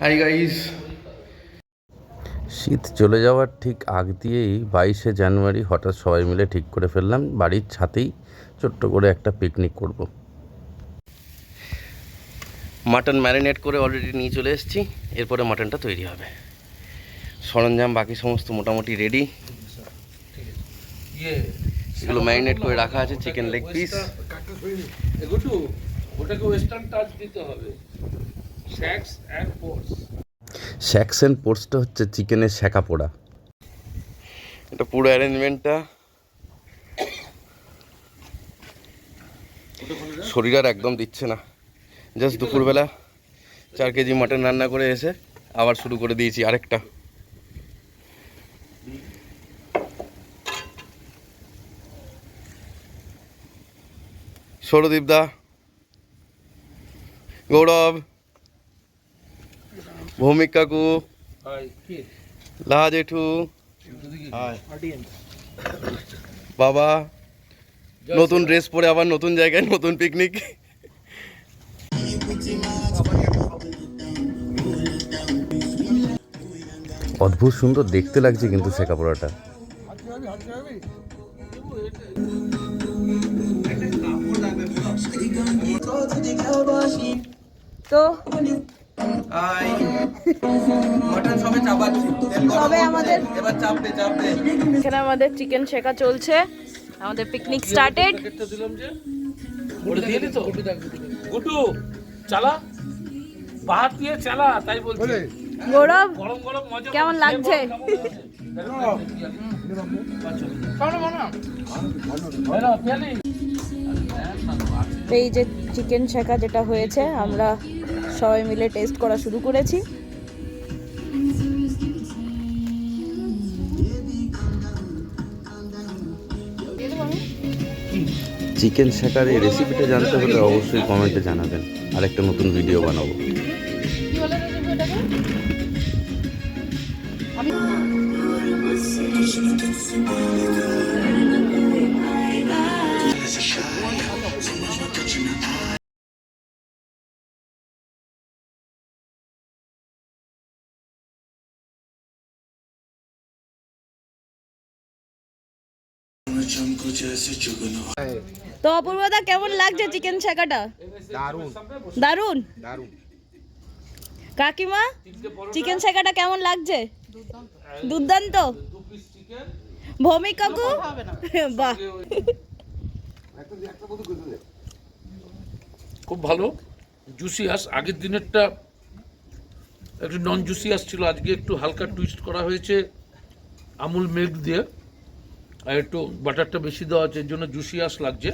Hi guys, শীত চলে যাওয়ার ঠিক আগ দিয়েই 22শে জানুয়ারি হঠাৎ সবাই মিলে ঠিক করে ফেললাম বাড়ির ছাতেই ছোট্ট করে একটা পিকনিক করব। মাটন ম্যারিনেট করে অলরেডি নিয়ে চলে এসেছি, এরপরে মাটনটা তৈরি হবে। সরঞ্জাম বাকি সমস্ত মোটামুটি রেডি। এগুলো ম্যারিনেট করে রাখা আছে। চিকেন লেগ পিস, ওটাকে ওয়েস্টার্ন টাচ দিতে হবে। Shakes and ports. Shakes and পোর্টসটা হচ্ছে চিকেনের শ্যাকা পোড়া। এটা পুরো অ্যারেঞ্জমেন্টটা শরীর আর একদম দিচ্ছে না। জাস্ট দুপুরবেলা 4 কেজি মাটন রান্না করে এসে আবার শুরু করে দিয়েছি আরেকটা। সৌরদীপ দা, গৌরব, ভৌমিক কাকু, লাহা জেঠু, বাবা, নতুন ড্রেস পরে আবার নতুন জায়গায় নতুন পিকনিক। অদ্ভুত সুন্দর দেখতে লাগছে কিন্তু শেখা পোড়াটা। তো এখানে আমাদের চিকেন শেখা চলছে, আমাদের পিকনিক স্টার্টেড। গুটু চালা, বাহাত দিয়ে চালা, তাই বলছি। গৌরব, গরম গরম মজা কেমন লাগছে? এই যে চিকেন শেখা যেটা হয়েছে, আমরা সবাই মিলে টেস্ট করা শুরু করেছি। চিকেন শেখার এই রেসিপিটা জানতে হলে অবশ্যই কমেন্টে জানাবেন, আর একটা নতুন ভিডিও বানাবো। তো অপূর্বদা, কেমন লাগছে চিকেন শেখাটা? দারুণ দারুণ। দারুণ। কাকিমা, চিকেন শেখাটা কেমন লাগছে? দুর্দান্ত। ভৌমিক কাকু, বাহ, খুব ভালো, জুসিয়াস। আগের দিনেরটা একটু নন জুসিয়াস ছিল, আজকে একটু হালকা টুইস্ট করা হয়েছে আমুল মিল্ক দিয়ে, আর একটু বাটারটা বেশি দেওয়া আছে, এর জন্য জুসিয়াস লাগছে।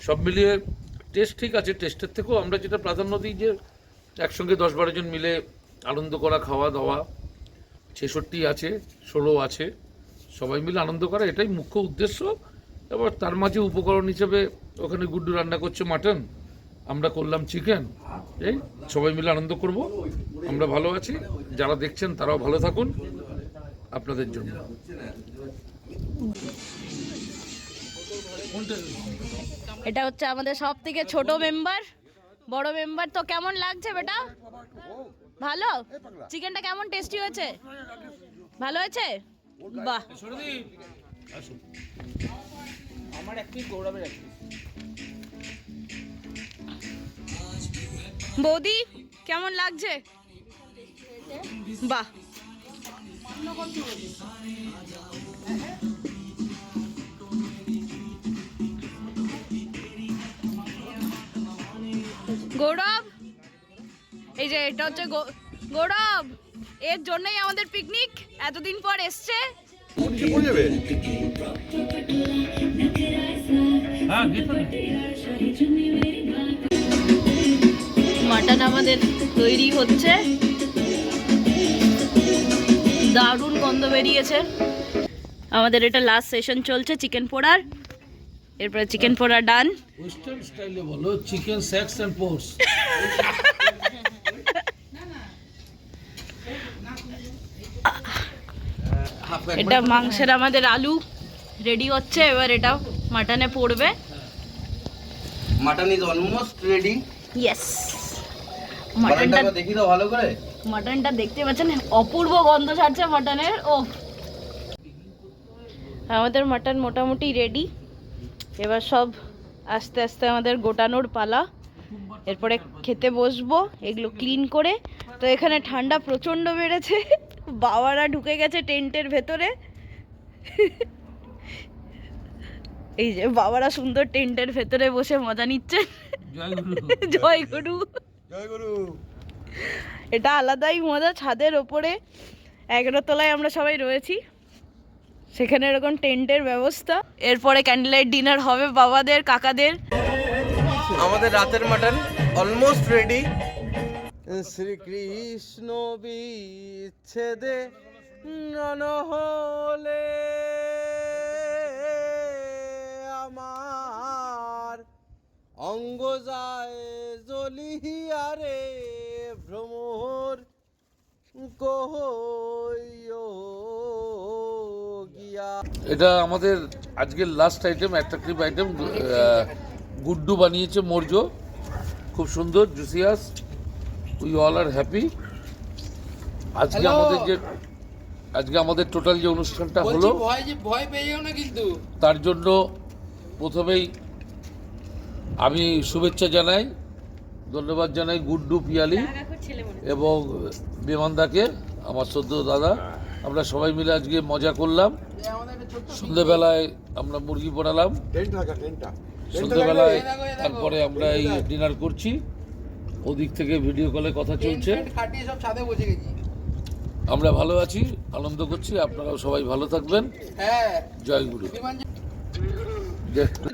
সব মিলিয়ে টেস্ট ঠিক আছে। টেস্টের থেকেও আমরা যেটা প্রাধান্য দিই যে একসঙ্গে 10-12 জন মিলে আনন্দ করা, খাওয়া দাওয়া। 66 আছে, 16 আছে, সবাই মিলে আনন্দ করা, এটাই মুখ্য উদ্দেশ্য। এবার তার মাঝে উপকরণ হিসেবে ওখানে গুড্ডু রান্না করছে মাটন, আমরা করলাম চিকেন। এই সবাই মিলে আনন্দ করব। আমরা ভালো আছি, যারা দেখছেন তারাও ভালো থাকুন, আপনাদের জন্য। এটা হচ্ছে আমাদের সব থেকে ছোট মেম্বার। বড় মেম্বার তো কেমন লাগছে বেটা? ভালো। চিকেনটা কেমন টেস্টি হয়েছে? ভালো হয়েছে, বাহ। বৌদি, কেমন লাগছে? বাহ। গৌরব, এই যে এটা হচ্ছে গৌরব, এর জন্যই আমাদের পিকনিক, এতদিন পর এসছে। মাটন আমাদের তৈরি হচ্ছে, দারুণ গন্ধ বেরিয়েছে। আমাদের এটা লাস্ট সেশন চলছে চিকেন পোড়ার, এরপরে চিকেন পোড়া ডান। ওয়েস্টার্ন স্টাইলে বলো, চিকেন শ্যাক্স এন্ড পোর্টস। এটা মাংসের আমাদের আলু রেডি হচ্ছে, এবার এটা মাটনে পড়বে। Mutton is almost ready. Yes, মাটনটা দেখি তো ভালো করে। মাটনটা দেখতে পাচ্ছেন অপূর্ব গন্ধ ছাড়ছে মাটনের। ও আমাদের মাটন মোটামুটি রেডি। এবার সব আস্তে আস্তে আমাদের গোটানোর পালা। এরপরে খেতে বসবো এগুলো ক্লিন করে। তো এখানে ঠান্ডা প্রচণ্ড বেড়েছে, বাবারা ঢুকে গেছে টেন্টের ভেতরে। এই যে বাবারা সুন্দর টেন্টের ভেতরে বসে মজা নিচ্ছে। জয় গুরু, জয় গুরু। এটা আলাদাই মজা। ছাদের ওপরে 11 তলায় আমরা সবাই রয়েছি, সেখানে এরকম টেন্টের ব্যবস্থা। এরপরে ক্যান্ডেল লাইট ডিনার হবে বাবাদের কাকাদের। আমাদের রাতের মাটন অলমোস্ট রেডি। শ্রীকৃষ্ণ বিচ্ছেদে নন হলে আমার অঙ্গ যায় জ্বলিয়া রে ভ্রমর কহইও গিয়া। এটা আমাদের আজকের last item, attractive item. Guddu বানিয়েছে মৌর্য, খুব সুন্দর জুসিয়াস। We all are happy. আজকে আমাদের টোটাল যে অনুষ্ঠানটা হলো, ভয় পেয়ে যাও না কিন্তু। তার জন্য প্রথমেই আমি শুভেচ্ছা জানাই, ধন্যবাদ জানাই গুড্ডু, পিয়ালি এবং বিমানদাকে, আমার শ্রদ্ধ দাদা। আমরা সবাই মিলে আজকে মজা করলাম। সন্ধ্যেবেলায় আমরা মুরগি বানালাম, সন্ধ্যেবেলায় তারপরে আমরা এই ডিনার করছি। ওদিক থেকে ভিডিও কলে কথা চলছে। আমরা ভালো আছি, আনন্দ করছি। আপনারাও সবাই ভালো থাকবেন। জয় গুরু।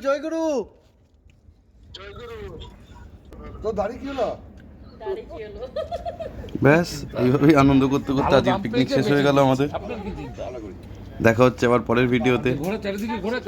জয় গুরু। তো দাড়ি কি হলো? ব্যাস এইভাবেই আনন্দ করতে করতে আজকে পিকনিক শেষ হয়ে গেল আমাদের। আপনার কি চিন্তা? দেখা হচ্ছে আবার পরের ভিডিওতে। ঘোরা চারিদিকে ঘোরা,